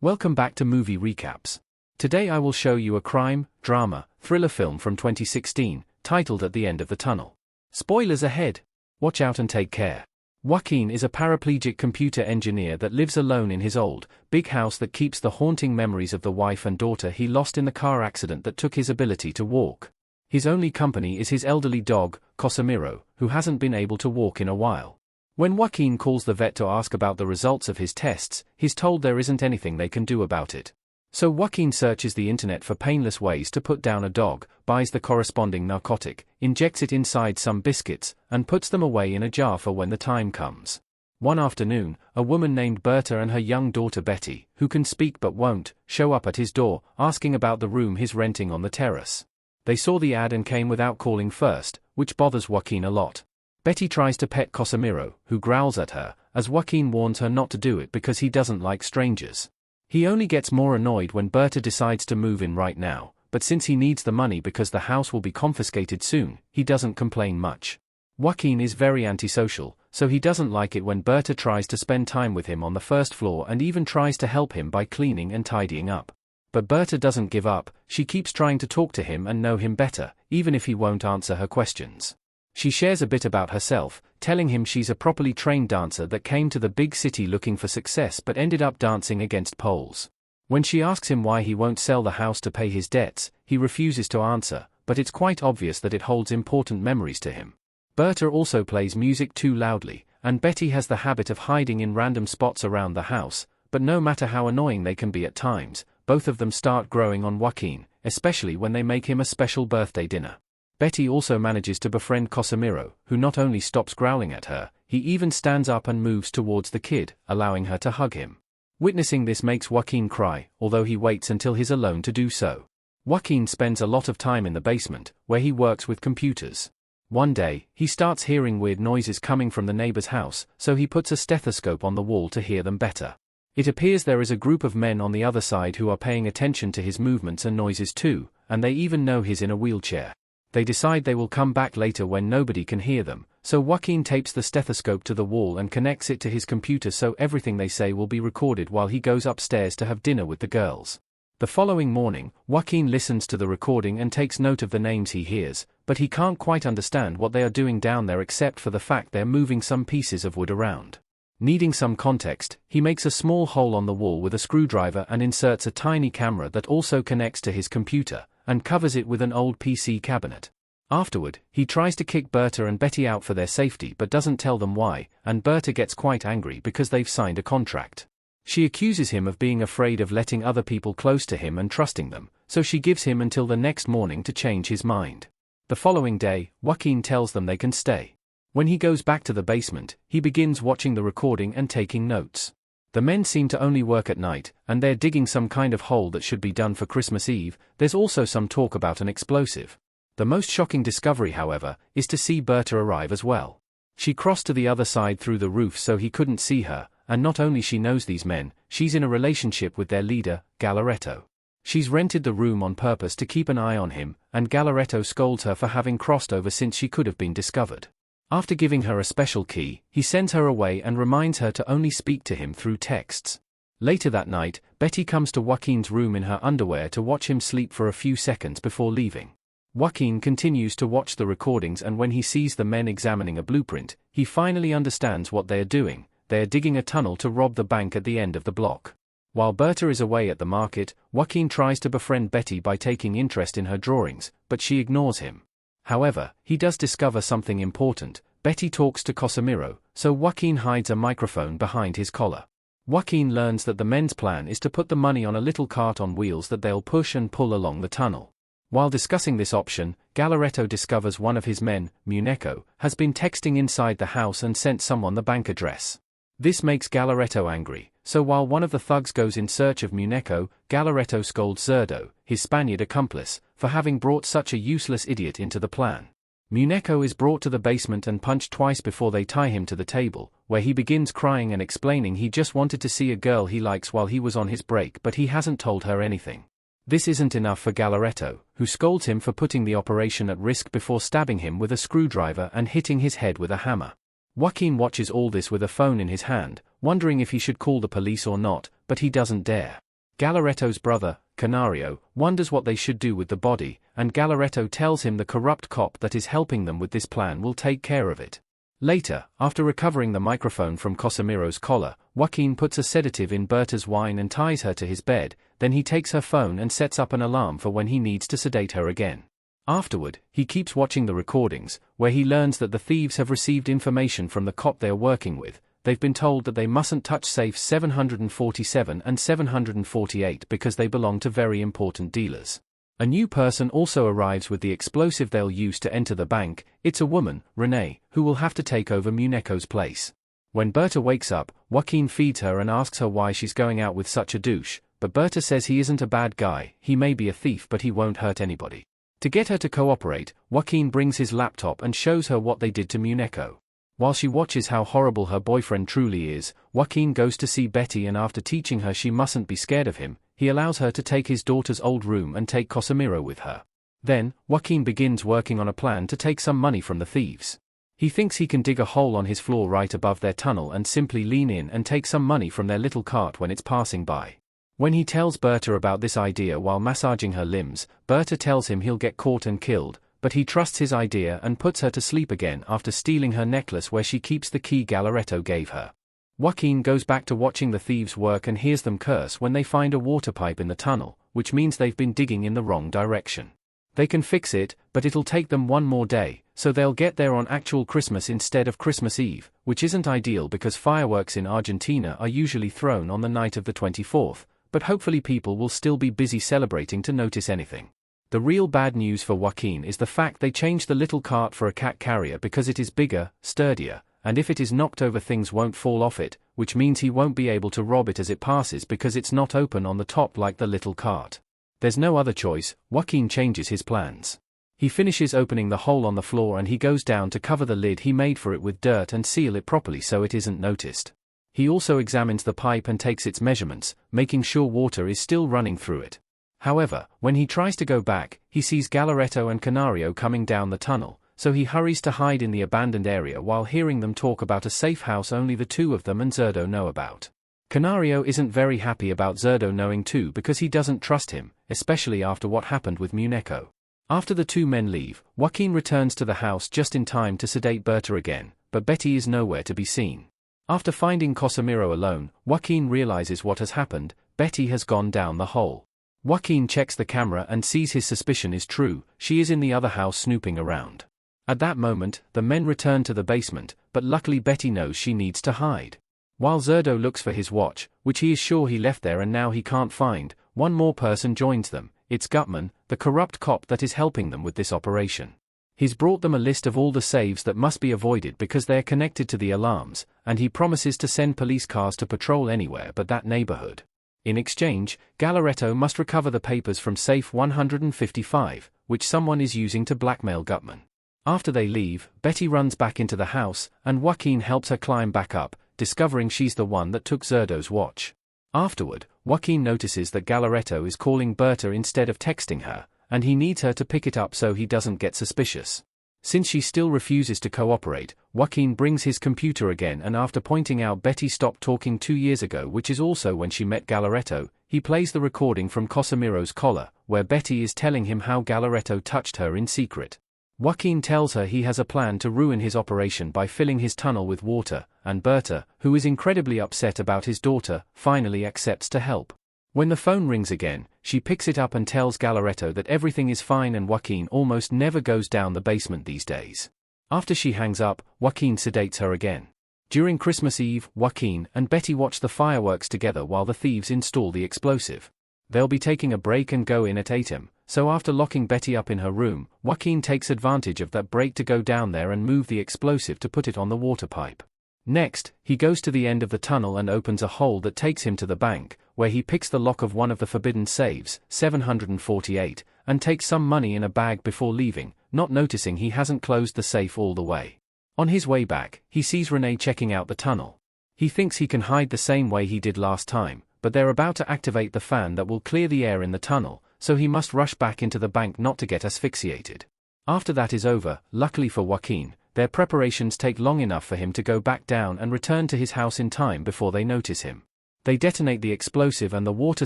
Welcome back to Movie Recaps. Today I will show you a crime, drama, thriller film from 2016, titled At the End of the Tunnel. Spoilers ahead. Watch out and take care. Joaquin is a paraplegic computer engineer that lives alone in his old, big house that keeps the haunting memories of the wife and daughter he lost in the car accident that took his ability to walk. His only company is his elderly dog, Casimiro, who hasn't been able to walk in a while. When Joaquin calls the vet to ask about the results of his tests, he's told there isn't anything they can do about it. So Joaquin searches the internet for painless ways to put down a dog, buys the corresponding narcotic, injects it inside some biscuits, and puts them away in a jar for when the time comes. One afternoon, a woman named Berta and her young daughter Betty, who can speak but won't, show up at his door, asking about the room he's renting on the terrace. They saw the ad and came without calling first, which bothers Joaquin a lot. Betty tries to pet Casimiro, who growls at her, as Joaquin warns her not to do it because he doesn't like strangers. He only gets more annoyed when Berta decides to move in right now, but since he needs the money because the house will be confiscated soon, he doesn't complain much. Joaquin is very antisocial, so he doesn't like it when Berta tries to spend time with him on the first floor and even tries to help him by cleaning and tidying up. But Berta doesn't give up, she keeps trying to talk to him and know him better, even if he won't answer her questions. She shares a bit about herself, telling him she's a properly trained dancer that came to the big city looking for success but ended up dancing against poles. When she asks him why he won't sell the house to pay his debts, he refuses to answer, but it's quite obvious that it holds important memories to him. Berta also plays music too loudly, and Betty has the habit of hiding in random spots around the house, but no matter how annoying they can be at times, both of them start growing on Joaquin, especially when they make him a special birthday dinner. Betty also manages to befriend Casimiro, who not only stops growling at her, he even stands up and moves towards the kid, allowing her to hug him. Witnessing this makes Joaquin cry, although he waits until he's alone to do so. Joaquin spends a lot of time in the basement, where he works with computers. One day, he starts hearing weird noises coming from the neighbor's house, so he puts a stethoscope on the wall to hear them better. It appears there is a group of men on the other side who are paying attention to his movements and noises too, and they even know he's in a wheelchair. They decide they will come back later when nobody can hear them, so Joaquin tapes the stethoscope to the wall and connects it to his computer so everything they say will be recorded while he goes upstairs to have dinner with the girls. The following morning, Joaquin listens to the recording and takes note of the names he hears, but he can't quite understand what they are doing down there except for the fact they're moving some pieces of wood around. Needing some context, he makes a small hole on the wall with a screwdriver and inserts a tiny camera that also connects to his computer, and covers it with an old PC cabinet. Afterward, he tries to kick Berta and Betty out for their safety but doesn't tell them why, and Berta gets quite angry because they've signed a contract. She accuses him of being afraid of letting other people close to him and trusting them, so she gives him until the next morning to change his mind. The following day, Joaquin tells them they can stay. When he goes back to the basement, he begins watching the recording and taking notes. The men seem to only work at night, and they're digging some kind of hole that should be done for Christmas Eve. There's also some talk about an explosive. The most shocking discovery, however, is to see Berta arrive as well. She crossed to the other side through the roof so he couldn't see her, and not only she knows these men, she's in a relationship with their leader, Galaretto. She's rented the room on purpose to keep an eye on him, and Galaretto scolds her for having crossed over since she could have been discovered. After giving her a special key, he sends her away and reminds her to only speak to him through texts. Later that night, Betty comes to Joaquin's room in her underwear to watch him sleep for a few seconds before leaving. Joaquin continues to watch the recordings, and when he sees the men examining a blueprint, he finally understands what they are doing. They are digging a tunnel to rob the bank at the end of the block. While Berta is away at the market, Joaquin tries to befriend Betty by taking interest in her drawings, but she ignores him. However, he does discover something important. Betty talks to Casimiro, so Joaquin hides a microphone behind his collar. Joaquin learns that the men's plan is to put the money on a little cart on wheels that they'll push and pull along the tunnel. While discussing this option, Galaretto discovers one of his men, Muneko, has been texting inside the house and sent someone the bank address. This makes Galaretto angry, so while one of the thugs goes in search of Muneko, Galaretto scolds Zerdo, his Spaniard accomplice, for having brought such a useless idiot into the plan. Muneko is brought to the basement and punched twice before they tie him to the table, where he begins crying and explaining he just wanted to see a girl he likes while he was on his break but he hasn't told her anything. This isn't enough for Galaretto, who scolds him for putting the operation at risk before stabbing him with a screwdriver and hitting his head with a hammer. Joaquin watches all this with a phone in his hand, wondering if he should call the police or not, but he doesn't dare. Galaretto's brother, Canario, wonders what they should do with the body, and Galaretto tells him the corrupt cop that is helping them with this plan will take care of it. Later, after recovering the microphone from Casimiro's collar, Joaquin puts a sedative in Berta's wine and ties her to his bed, then he takes her phone and sets up an alarm for when he needs to sedate her again. Afterward, he keeps watching the recordings, where he learns that the thieves have received information from the cop they are working with. They've been told that they mustn't touch safes 747 and 748 because they belong to very important dealers. A new person also arrives with the explosive they'll use to enter the bank. It's a woman, Renee, who will have to take over Muneko's place. When Berta wakes up, Joaquin feeds her and asks her why she's going out with such a douche, but Berta says he isn't a bad guy, he may be a thief but he won't hurt anybody. To get her to cooperate, Joaquin brings his laptop and shows her what they did to Muneko. While she watches how horrible her boyfriend truly is, Joaquin goes to see Betty and after teaching her she mustn't be scared of him, he allows her to take his daughter's old room and take Casimiro with her. Then, Joaquin begins working on a plan to take some money from the thieves. He thinks he can dig a hole on his floor right above their tunnel and simply lean in and take some money from their little cart when it's passing by. When he tells Berta about this idea while massaging her limbs, Berta tells him he'll get caught and killed, but he trusts his idea and puts her to sleep again after stealing her necklace where she keeps the key Galaretto gave her. Joaquin goes back to watching the thieves work and hears them curse when they find a water pipe in the tunnel, which means they've been digging in the wrong direction. They can fix it, but it'll take them one more day, so they'll get there on actual Christmas instead of Christmas Eve, which isn't ideal because fireworks in Argentina are usually thrown on the night of the 24th, but hopefully people will still be busy celebrating to notice anything. The real bad news for Joaquin is the fact they changed the little cart for a cat carrier because it is bigger, sturdier, and if it is knocked over things won't fall off it, which means he won't be able to rob it as it passes because it's not open on the top like the little cart. There's no other choice, Joaquin changes his plans. He finishes opening the hole on the floor and he goes down to cover the lid he made for it with dirt and seal it properly so it isn't noticed. He also examines the pipe and takes its measurements, making sure water is still running through it. However, when he tries to go back, he sees Galaretto and Canario coming down the tunnel, so he hurries to hide in the abandoned area while hearing them talk about a safe house only the two of them and Zerdo know about. Canario isn't very happy about Zerdo knowing too because he doesn't trust him, especially after what happened with Muneko. After the two men leave, Joaquin returns to the house just in time to sedate Berta again, but Betty is nowhere to be seen. After finding Casimiro alone, Joaquin realizes what has happened. Betty has gone down the hole. Joaquin checks the camera and sees his suspicion is true, she is in the other house snooping around. At that moment, the men return to the basement, but luckily Betty knows she needs to hide. While Zerdo looks for his watch, which he is sure he left there and now he can't find, one more person joins them. It's Gutman, the corrupt cop that is helping them with this operation. He's brought them a list of all the saves that must be avoided because they are connected to the alarms, and he promises to send police cars to patrol anywhere but that neighborhood. In exchange, Galaretto must recover the papers from safe 155, which someone is using to blackmail Gutman. After they leave, Betty runs back into the house, and Joaquin helps her climb back up, discovering she's the one that took Zerdo's watch. Afterward, Joaquin notices that Galaretto is calling Berta instead of texting her, and he needs her to pick it up so he doesn't get suspicious. Since she still refuses to cooperate, Joaquin brings his computer again and after pointing out Betty stopped talking 2 years ago, which is also when she met Galaretto, he plays the recording from Casimiro's collar, where Betty is telling him how Galaretto touched her in secret. Joaquin tells her he has a plan to ruin his operation by filling his tunnel with water, and Berta, who is incredibly upset about his daughter, finally accepts to help. When the phone rings again, she picks it up and tells Galaretto that everything is fine and Joaquin almost never goes down the basement these days. After she hangs up, Joaquin sedates her again. During Christmas Eve, Joaquin and Betty watch the fireworks together while the thieves install the explosive. They'll be taking a break and go in at 8 am, so after locking Betty up in her room, Joaquin takes advantage of that break to go down there and move the explosive to put it on the water pipe. Next, he goes to the end of the tunnel and opens a hole that takes him to the bank, where he picks the lock of one of the forbidden safes, 748, and takes some money in a bag before leaving, not noticing he hasn't closed the safe all the way. On his way back, he sees Renee checking out the tunnel. He thinks he can hide the same way he did last time, but they're about to activate the fan that will clear the air in the tunnel, so he must rush back into the bank not to get asphyxiated. After that is over, luckily for Joaquin, their preparations take long enough for him to go back down and return to his house in time before they notice him. They detonate the explosive and the water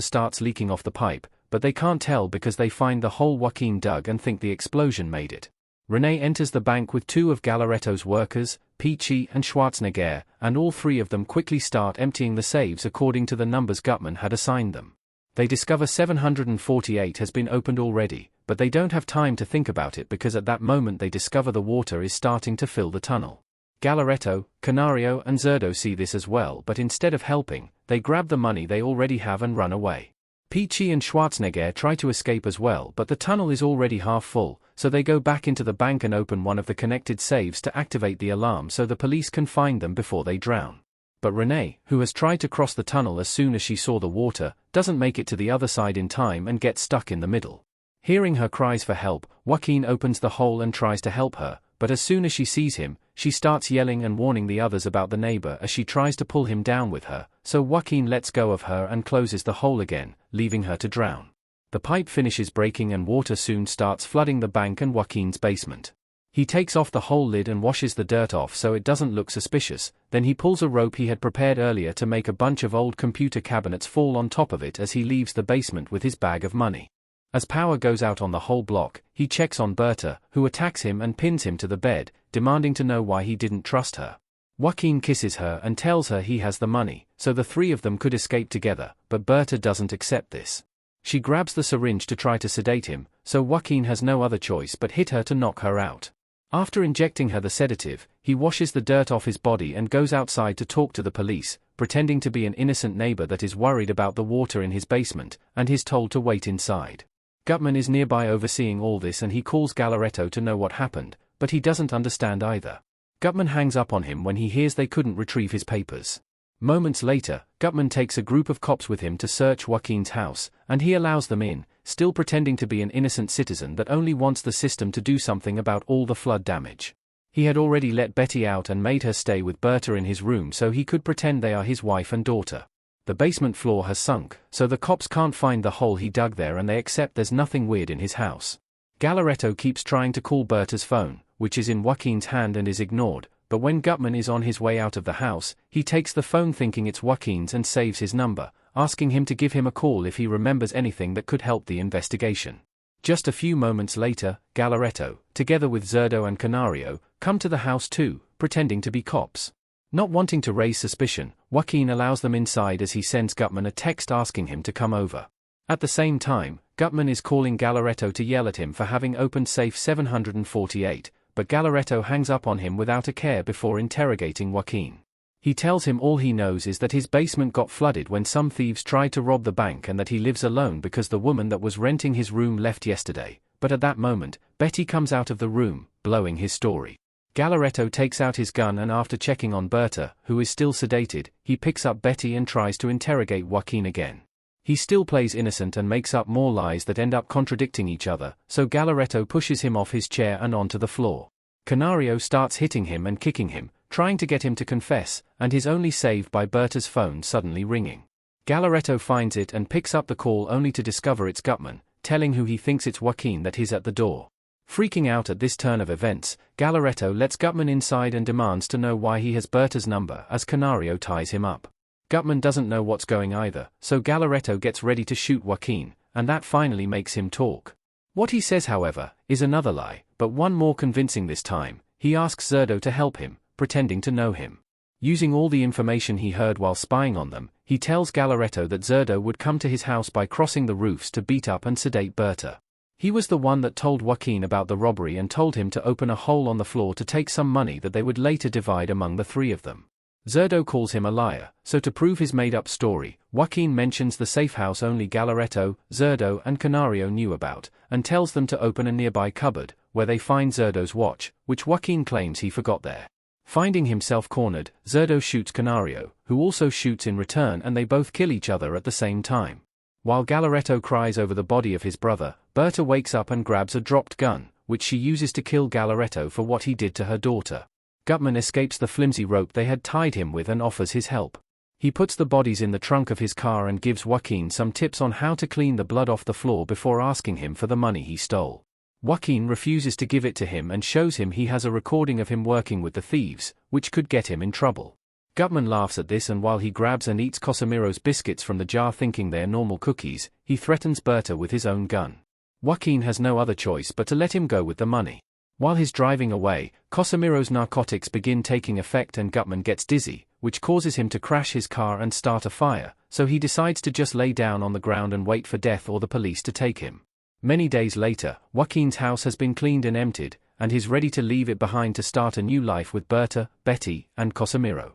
starts leaking off the pipe, but they can't tell because they find the hole Joaquin dug and think the explosion made it. Renee enters the bank with two of Galaretto's workers, Peachy and Schwarzenegger, and all three of them quickly start emptying the safes according to the numbers Gutman had assigned them. They discover 748 has been opened already, but they don't have time to think about it because at that moment they discover the water is starting to fill the tunnel. Galaretto, Canario and Zerdo see this as well, but instead of helping, they grab the money they already have and run away. Peachy and Schwarzenegger try to escape as well, but the tunnel is already half full, so they go back into the bank and open one of the connected safes to activate the alarm so the police can find them before they drown. But Renee, who has tried to cross the tunnel as soon as she saw the water, doesn't make it to the other side in time and gets stuck in the middle. Hearing her cries for help, Joaquin opens the hole and tries to help her, but as soon as she sees him, she starts yelling and warning the others about the neighbor as she tries to pull him down with her, so Joaquin lets go of her and closes the hole again, leaving her to drown. The pipe finishes breaking and water soon starts flooding the bank and Joaquin's basement. He takes off the hole lid and washes the dirt off so it doesn't look suspicious, then he pulls a rope he had prepared earlier to make a bunch of old computer cabinets fall on top of it as he leaves the basement with his bag of money. As power goes out on the whole block, he checks on Berta, who attacks him and pins him to the bed, demanding to know why he didn't trust her. Joaquin kisses her and tells her he has the money, so the three of them could escape together, but Berta doesn't accept this. She grabs the syringe to try to sedate him, so Joaquin has no other choice but hit her to knock her out. After injecting her the sedative, he washes the dirt off his body and goes outside to talk to the police, pretending to be an innocent neighbor that is worried about the water in his basement, and is told to wait inside. Gutman is nearby overseeing all this and he calls Galaretto to know what happened, but he doesn't understand either. Gutman hangs up on him when he hears they couldn't retrieve his papers. Moments later, Gutman takes a group of cops with him to search Joaquin's house, and he allows them in, still pretending to be an innocent citizen that only wants the system to do something about all the flood damage. He had already let Betty out and made her stay with Berta in his room so he could pretend they are his wife and daughter. The basement floor has sunk, so the cops can't find the hole he dug there and they accept there's nothing weird in his house. Galaretto keeps trying to call Berta's phone, which is in Joaquin's hand and is ignored, but when Gutman is on his way out of the house, he takes the phone thinking it's Joaquin's and saves his number, asking him to give him a call if he remembers anything that could help the investigation. Just a few moments later, Galaretto, together with Zerdo and Canario, come to the house too, pretending to be cops. Not wanting to raise suspicion, Joaquin allows them inside as he sends Gutman a text asking him to come over. At the same time, Gutman is calling Galaretto to yell at him for having opened safe 748, but Galaretto hangs up on him without a care before interrogating Joaquin. He tells him all he knows is that his basement got flooded when some thieves tried to rob the bank and that he lives alone because the woman that was renting his room left yesterday, but at that moment, Betty comes out of the room, blowing his story. Galaretto takes out his gun and after checking on Berta, who is still sedated, he picks up Betty and tries to interrogate Joaquin again. He still plays innocent and makes up more lies that end up contradicting each other, so Galaretto pushes him off his chair and onto the floor. Canario starts hitting him and kicking him, trying to get him to confess, and is only saved by Berta's phone suddenly ringing. Galaretto finds it and picks up the call only to discover it's Gutman, telling who he thinks it's Joaquin that he's at the door. Freaking out at this turn of events, Galaretto lets Gutman inside and demands to know why he has Berta's number as Canario ties him up. Gutman doesn't know what's going either, so Galaretto gets ready to shoot Joaquin, and that finally makes him talk. What he says, however, is another lie, but one more convincing this time. He asks Zerdo to help him, pretending to know him. Using all the information he heard while spying on them, he tells Galaretto that Zerdo would come to his house by crossing the roofs to beat up and sedate Berta. He was the one that told Joaquin about the robbery and told him to open a hole on the floor to take some money that they would later divide among the three of them. Zerdo calls him a liar, so to prove his made-up story, Joaquin mentions the safe house only Galaretto, Zerdo and Canario knew about, and tells them to open a nearby cupboard, where they find Zerdo's watch, which Joaquin claims he forgot there. Finding himself cornered, Zerdo shoots Canario, who also shoots in return and they both kill each other at the same time. While Galaretto cries over the body of his brother, Berta wakes up and grabs a dropped gun, which she uses to kill Galaretto for what he did to her daughter. Gutman escapes the flimsy rope they had tied him with and offers his help. He puts the bodies in the trunk of his car and gives Joaquin some tips on how to clean the blood off the floor before asking him for the money he stole. Joaquin refuses to give it to him and shows him he has a recording of him working with the thieves, which could get him in trouble. Gutman laughs at this, and while he grabs and eats Casimiro's biscuits from the jar thinking they're normal cookies, he threatens Berta with his own gun. Joaquin has no other choice but to let him go with the money. While he's driving away, Casimiro's narcotics begin taking effect and Gutman gets dizzy, which causes him to crash his car and start a fire, so he decides to just lay down on the ground and wait for death or the police to take him. Many days later, Joaquin's house has been cleaned and emptied, and he's ready to leave it behind to start a new life with Berta, Betty, and Casimiro.